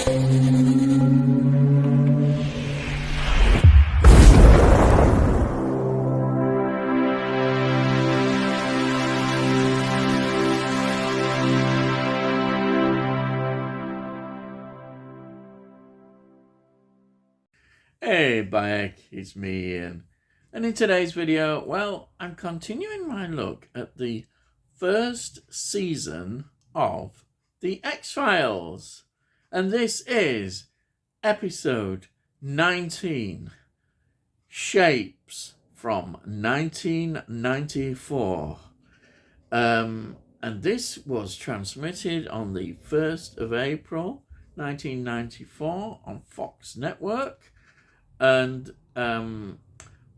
Hey Bayek, it's me Ian. And in today's video, well, I'm continuing my look at the first season of The X-Files. And this is episode 19, Shapes, from 1994. And this was transmitted on the 1st of April 1994 on Fox Network. And on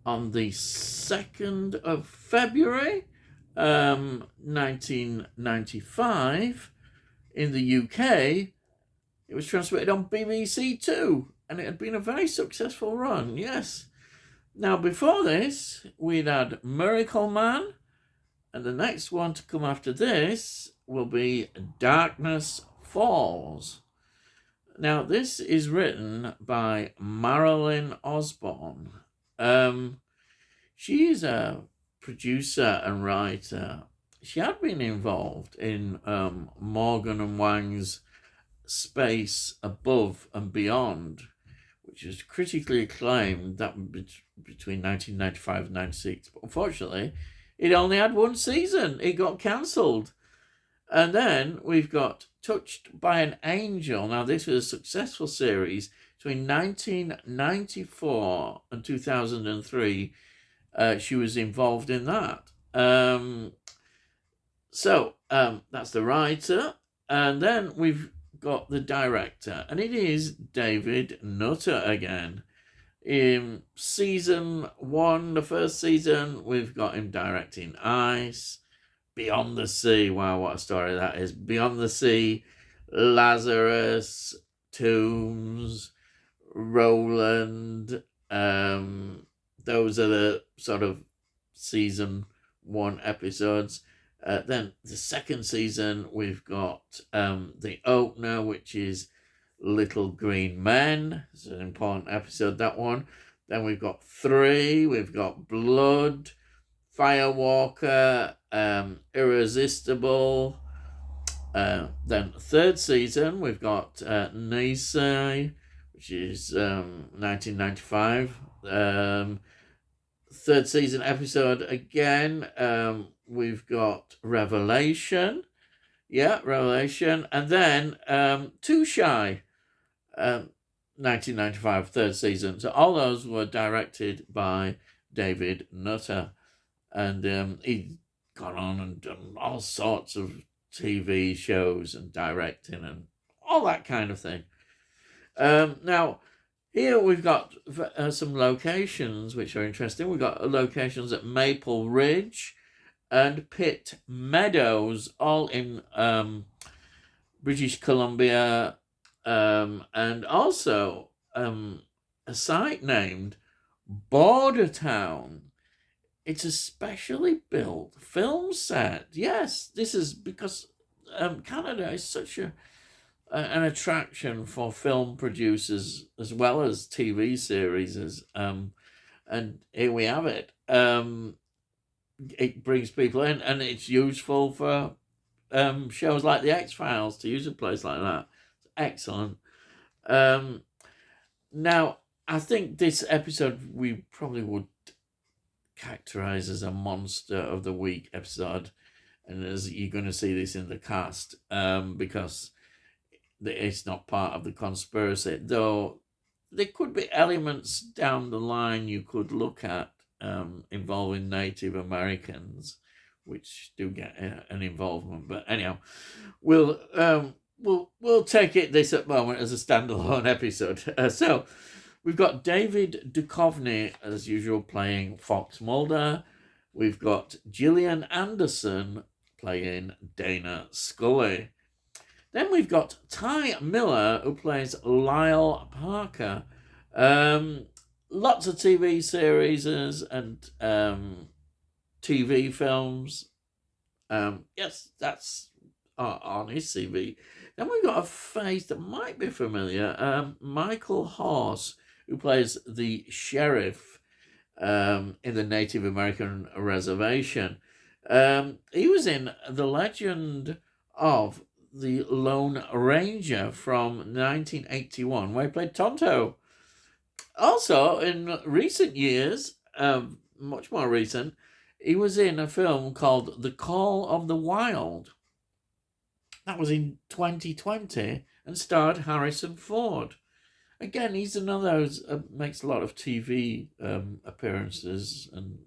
the 2nd of February 1995 in the UK, it was transmitted on BBC Two, and it had been a very successful run, yes. Now, before this, we'd had Miracle Man, and the next one to come after this will be Darkness Falls. Now, this is written by Marilyn Osborne. She is a producer and writer. She had been involved in Morgan and Wang's Space Above and Beyond, which was critically acclaimed that between 1995 and 96. But unfortunately, it only had one season. It got cancelled. And then we've got Touched by an Angel. Now, this was a successful series between 1994 and 2003. She was involved in that. That's the writer. And then we've got the director. And it is David Nutter again. In season 1, the first season, we've got him directing Ice, Beyond the Sea. Wow, what a story that is. Beyond the Sea, Lazarus, Tombs, Roland. Those are the sort of season 1 episodes. Then the second season, we've got the opener, which is Little Green Men. It's an important episode, that one. Then we've got 3. We've got Blood, Firewalker, Irresistible. Then third season, we've got Nisei, which is 1995. Third season episode again. We've got Revelation. Yeah, Revelation. And then Too Shy, 1995, third season. So all those were directed by David Nutter. And he'd gone on and done all sorts of TV shows and directing and all that kind of thing. Now, here we've got some locations which are interesting. We've got locations at Maple Ridge and Pitt Meadows, all in British Columbia, and also a site named Bordertown. It's a specially built film set. Yes, this is because Canada is such an attraction for film producers as well as TV series. And here we have it. It brings people in, and it's useful for shows like The X-Files to use a place like that. It's excellent. Now, I think this episode we probably would characterize as a Monster of the Week episode, and as you're going to see this in the cast, because it's not part of the conspiracy, though there could be elements down the line you could look at involving Native Americans, which do get an involvement. But anyhow, we'll take it this at the moment as a standalone episode. So we've got David Duchovny, as usual, playing Fox Mulder. We've got Gillian Anderson playing Dana Scully. Then we've got Ty Miller, who plays Lyle Parker. Lots of TV series and TV films. Yes, that's on his CV. Then we've got a face that might be familiar. Michael Horse, who plays the sheriff in the Native American reservation. He was in The Legend of the Lone Ranger from 1981, where he played Tonto. Also, in recent years, much more recent, he was in a film called The Call of the Wild. That was in 2020 and starred Harrison Ford. Again, he's another who makes a lot of TV appearances and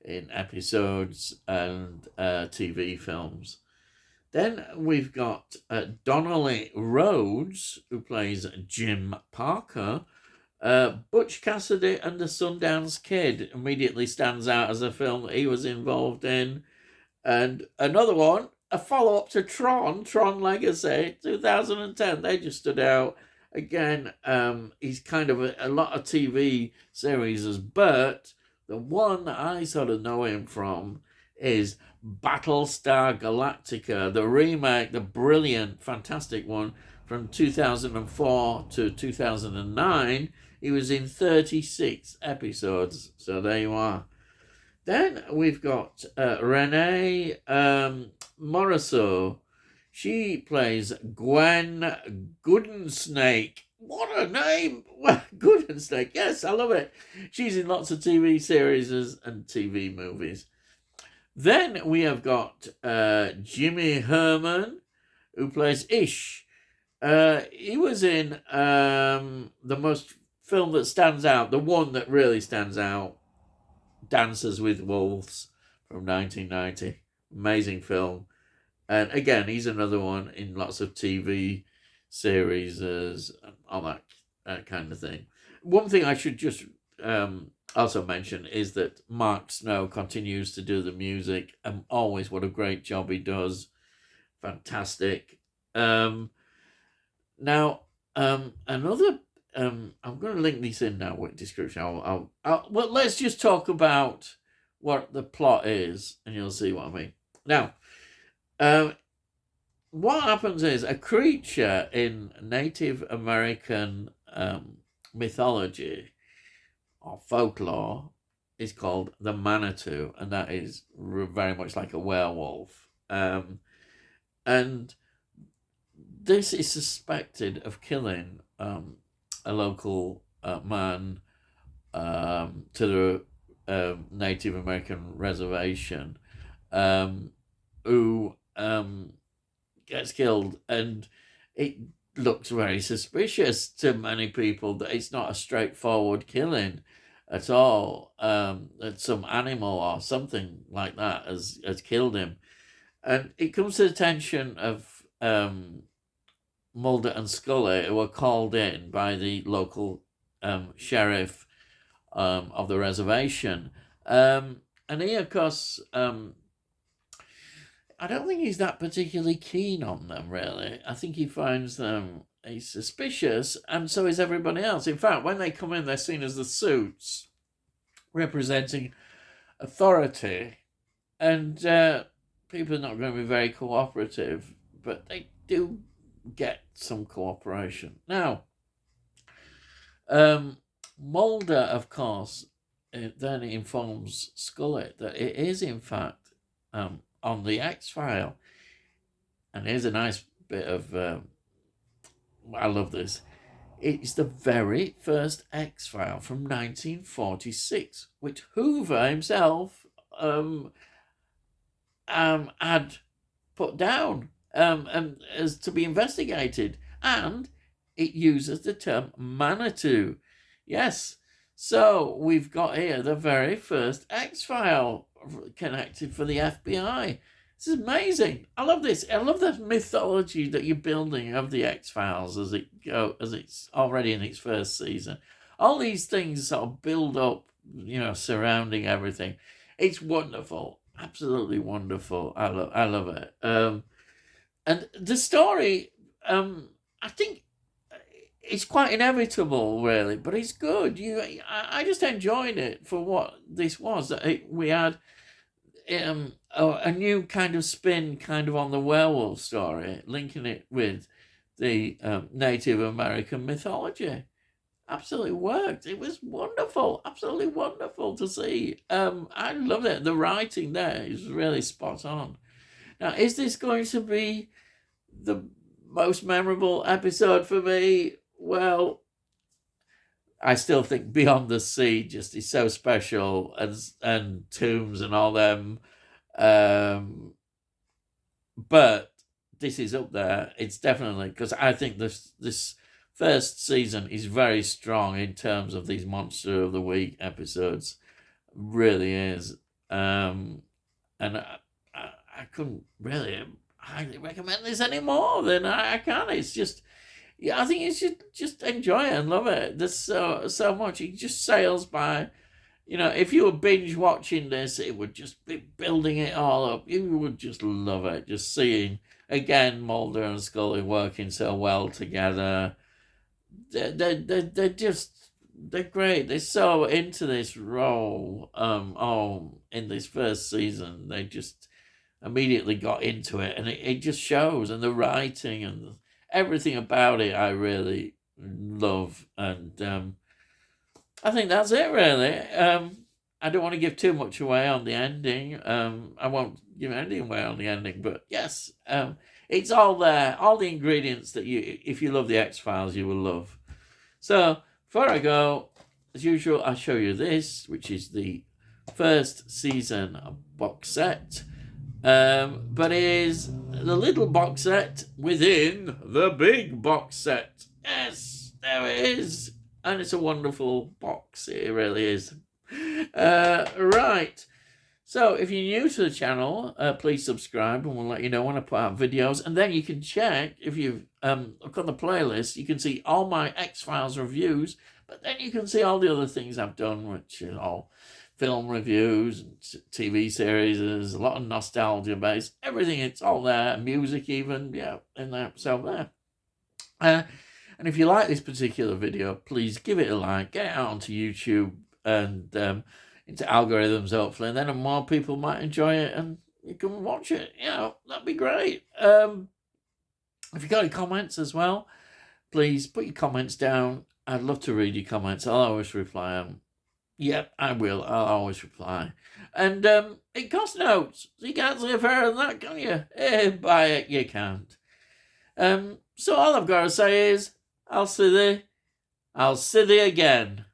in episodes and TV films. Then we've got Donnelly Rhodes, who plays Jim Parker. Butch Cassidy and the Sundance Kid immediately stands out as a film that he was involved in. And another one, a follow-up to Tron Legacy, 2010. They just stood out. Again, he's kind of a lot of TV series, but the one that I sort of know him from is Battlestar Galactica, the remake, the brilliant, fantastic one from 2004 to 2009. He was in 36 episodes, so there you are. Then we've got Renee Morisseau. She plays Gwen Goodensnake. What a name! Goodensnake, yes, I love it. She's in lots of TV series and TV movies. Then we have got Jimmy Herman, who plays Ish. He was in the most film that stands out, the one that really stands out, Dances with Wolves from 1990. Amazing film. And again, he's another one in lots of TV series and all that kind of thing. One thing I should just also mention is that Mark Snow continues to do the music. And always what a great job he does. Fantastic. Now, another... I'm going to link this in now with description. Well, let's just talk about what the plot is, and you'll see what I mean. Now, what happens is a creature in Native American mythology or folklore is called the Manitou, and that is very much like a werewolf. And this is suspected of killing a local man to the Native American reservation who gets killed, and it looks very suspicious to many people that it's not a straightforward killing at all, that some animal or something like that has killed him. And it comes to the attention of Mulder and Scully, who were called in by the local sheriff of the reservation. And he, of course, I don't think he's that particularly keen on them, really. I think he finds them suspicious, and so is everybody else. In fact, when they come in, they're seen as the suits representing authority, and people are not going to be very cooperative, but they do get some cooperation. Now, Mulder, of course, then informs Scully that it is, in fact, on the X-File. And here's a nice bit of... I love this. It's the very first X-File from 1946, which Hoover himself had put down and as to be investigated. And it uses the term Manitou. Yes. So we've got here the very first X-File connected for the FBI. This is amazing. I love this. I love the mythology that you're building of the X-Files as it's already in its first season. All these things sort of build up, surrounding everything. It's wonderful. Absolutely wonderful. I love it. And the story, I think it's quite inevitable, really, but it's good. I just enjoyed it for what this was. We had a new kind of spin kind of on the werewolf story, linking it with the Native American mythology. Absolutely worked. It was wonderful, absolutely wonderful to see. I loved it. The writing there is really spot on. Now, is this going to be the most memorable episode for me? Well, I still think Beyond the Sea just is so special, and Tombs and all them. But this is up there. It's definitely, because I think this first season is very strong in terms of these Monster of the Week episodes. Really is. And I couldn't really highly recommend this anymore than I can. It's just, yeah, I think you should just enjoy it and love it. There's so much. It just sails by. If you were binge watching this, it would just be building it all up. You would just love it. Just seeing, again, Mulder and Scully working so well together. They're great. They're so into this role. In this first season, they just immediately got into it, and it just shows. And the writing and everything about it, I really love. And I think that's it, really. I don't want to give too much away on the ending. I won't give anything away on the ending, but yes, it's all there. All the ingredients that if you love the X-Files, you will love. So, before I go, as usual, I'll show you this, which is the first season box set. But it is the little box set within the big box set. Yes, there it is. And it's a wonderful box. It really is. Right. So if you're new to the channel, please subscribe and we'll let you know when I put out videos. And then you can check, if you look on the playlist, you can see all my X-Files reviews. But then you can see all the other things I've done, which are all film reviews and TV series. There's a lot of nostalgia based. Everything, it's all there. Music even, yeah, in there. So there. And if you like this particular video, please give it a like, get it out onto YouTube and into algorithms, hopefully, and then more people might enjoy it and you can watch it. That'd be great. If you've got any comments as well, please put your comments down. I'd love to read your comments. I'll always reply them. Yep, I will. I'll always reply. And it costs notes. So you can't say fairer than that, can you? Buy it, you can't. So all I've got to say is, I'll see thee again.